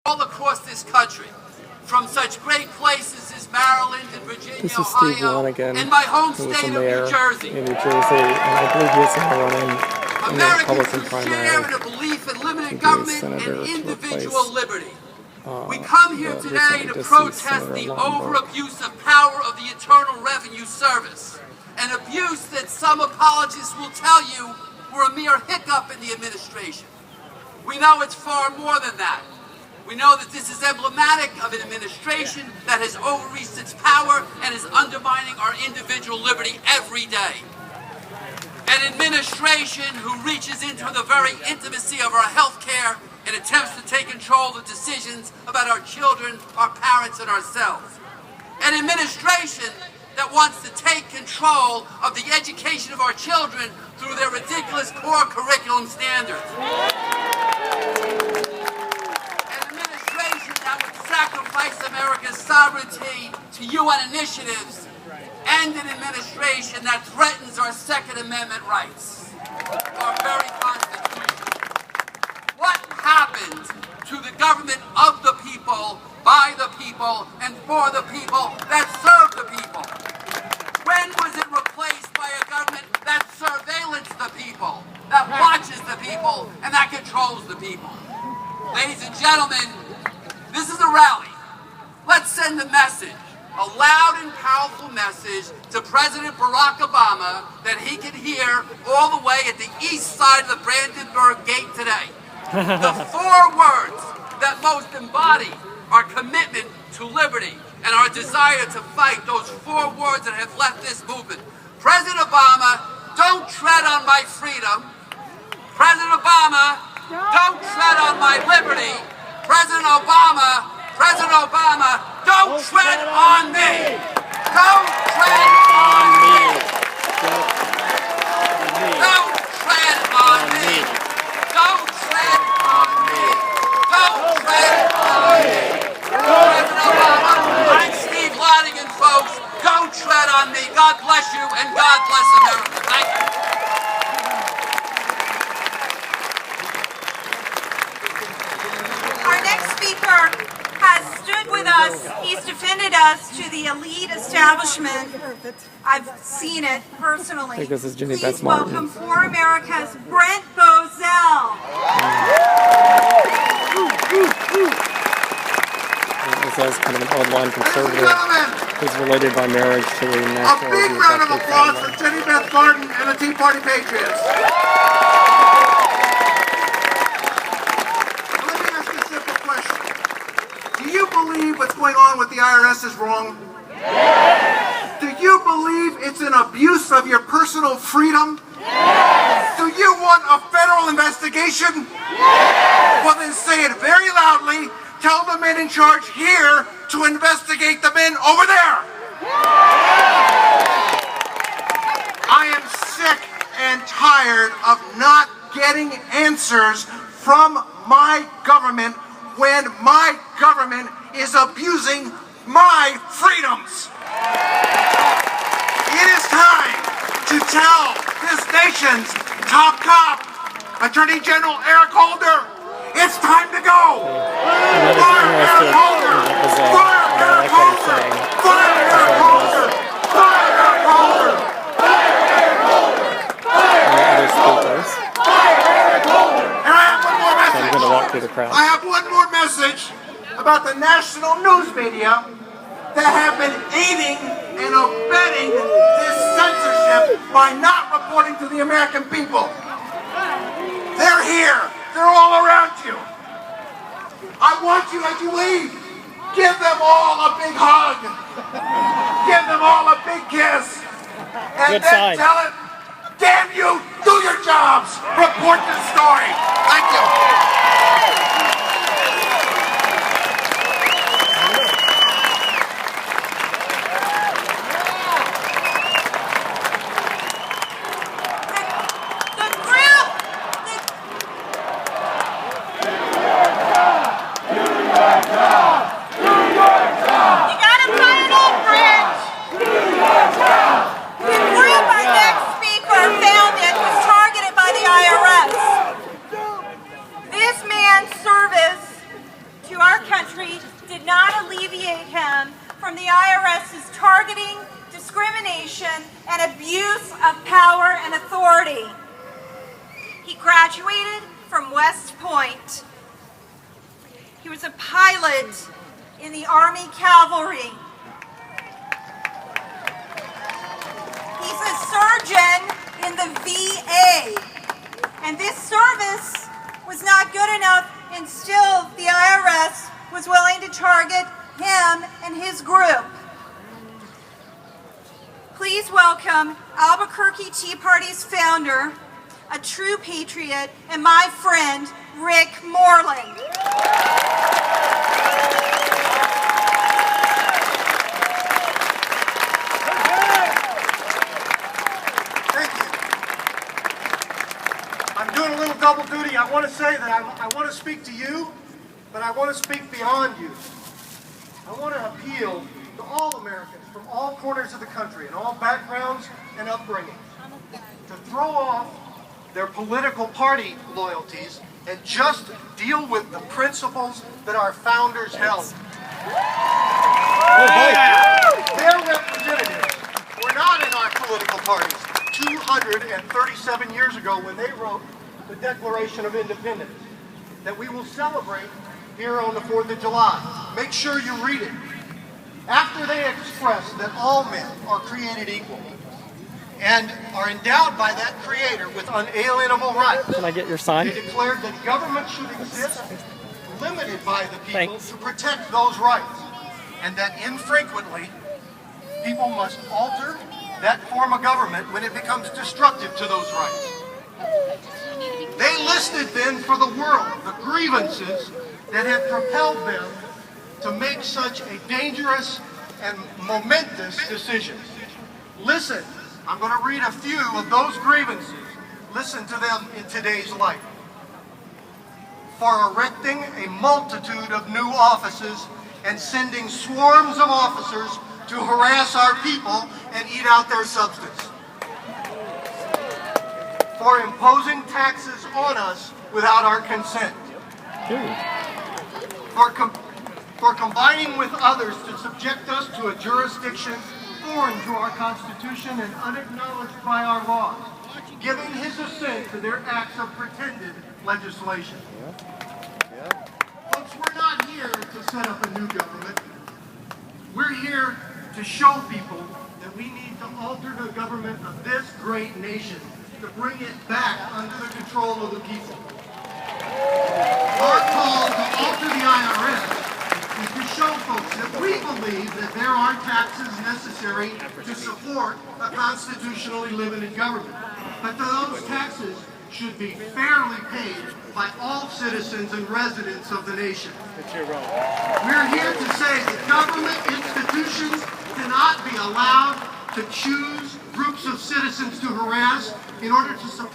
all across this country, from such great places as Maryland and Virginia, this is Steve Lonegan, and my home who was state the of mayor New Jersey. in New Jersey, and I believe he is going to run in the Republican primary. Share in a belief in limited government and individual liberty. We come here today to protest the over-abuse of power of the Internal Revenue Service, an abuse that some apologists will tell you were a mere hiccup in the administration. We know it's far more than that. We know that this is emblematic of an administration that has overreached its power and is undermining our individual liberty every day. An administration who reaches into the very intimacy of our health care and attempts to take control of decisions about our children, our parents, and ourselves. An administration that wants to take control of the education of our children through their ridiculous core curriculum standards. An administration that would sacrifice America's sovereignty to UN initiatives, and an administration that threatens our Second Amendment rights, our very Constitution. What happened to the government of the people, by the people, and for the people that serve the people? When was it replaced by a government that surveillance the people, that watches the people, and that controls the people? Ladies and gentlemen, this is a rally. Let's send a message, a loud and powerful message to President Barack Obama that he can hear all the way at the east side of the Brandenburg Gate today. The four words that most embody our commitment to liberty and our desire to fight, those four words that have left this movement. President Obama, don't tread on my freedom. President Obama, don't tread on my liberty. President Obama, don't tread on me. Don't tread on me. Don't tread on me. Don't tread on me. Don't tread on me. President Obama, I'm Steve Lonegan, folks. Don't tread on me. God bless you and God bless America. Thank you. Our next speaker has stood with us. He's defended us to the elite establishment. I've seen it personally. I think this is Jenny Please Beth-Martin. welcome For America's Brent Bozell. This is kind of an old-line conservative who's related by marriage to the National A big round of applause for Jenny Beth-Martin and the Tea Party Patriots. Let me ask you a simple question. Do you believe what's going on with the IRS is wrong? Yes. Do you believe it's an abuse of your personal freedom? Yes. Do you want a federal investigation? Yes. Well, then say it very loudly. Tell the men in charge here to investigate the men over there. I am sick and tired of not getting answers from my government when my government is abusing my freedoms. It is time to tell this nation's top cop, Attorney General Eric Holder, it's time to go. Fire Eric Holder! Fire Eric Holder! Fire Eric Holder! Fire Eric Holder! Fire Eric Holder! Fire Eric Holder! Fire Eric Holder! And I have one more message. I'm going to walk through the crowd. I have one more message about the national news media that have been aiding and abetting this censorship by not reporting to the American people. They're here. They're all around you. I want you, as you leave, give them all a big hug. Give them all a big kiss. And then tell it, damn you, do your jobs. Report the story. Thank you. our country did not alleviate him from the IRS's targeting, discrimination, and abuse of power and authority. He graduated from West Point. He was a pilot in the Army Cavalry. He's a surgeon in the VA. And this service was not good enough, and still the IRS was willing to target him and his group. Please welcome Albuquerque Tea Party's founder, a true patriot, and my friend, Rick Moreland. Thank you. I'm doing a little double duty. I want to say that I want to speak to you, but I want to speak beyond you. I want to appeal to all Americans from all corners of the country and all backgrounds and upbringings to throw off their political party loyalties and just deal with the principles that our founders held. Their representatives were not in our political parties 237 years ago when they wrote the Declaration of Independence that we will celebrate here on the 4th of July. Make sure you read it. After they express that all men are created equal and are endowed by that Creator with unalienable rights, Can I get your sign? they declared that government should exist limited by the people Thanks. to protect those rights, and that infrequently people must alter that form of government when it becomes destructive to those rights. They listed then for the world the grievances that had propelled them to make such a dangerous and momentous decision. Listen, I'm going to read a few of those grievances. Listen to them in today's light. For erecting a multitude of new offices and sending swarms of officers to harass our people and eat out their substance. For imposing taxes on us without our consent. For combining with others to subject us to a jurisdiction foreign to our Constitution and unacknowledged by our laws, giving his assent to their acts of pretended legislation. Folks, we're not here to set up a new government. We're here to show people that we need to alter the government of this great nation to bring it back under the control of the people. Our call to alter the IRS is to show folks that we believe that there are taxes necessary to support a constitutionally limited government. But those taxes should be fairly paid by all citizens and residents of the nation. We're here to say that government institutions cannot be allowed to choose groups of citizens to harass in order to support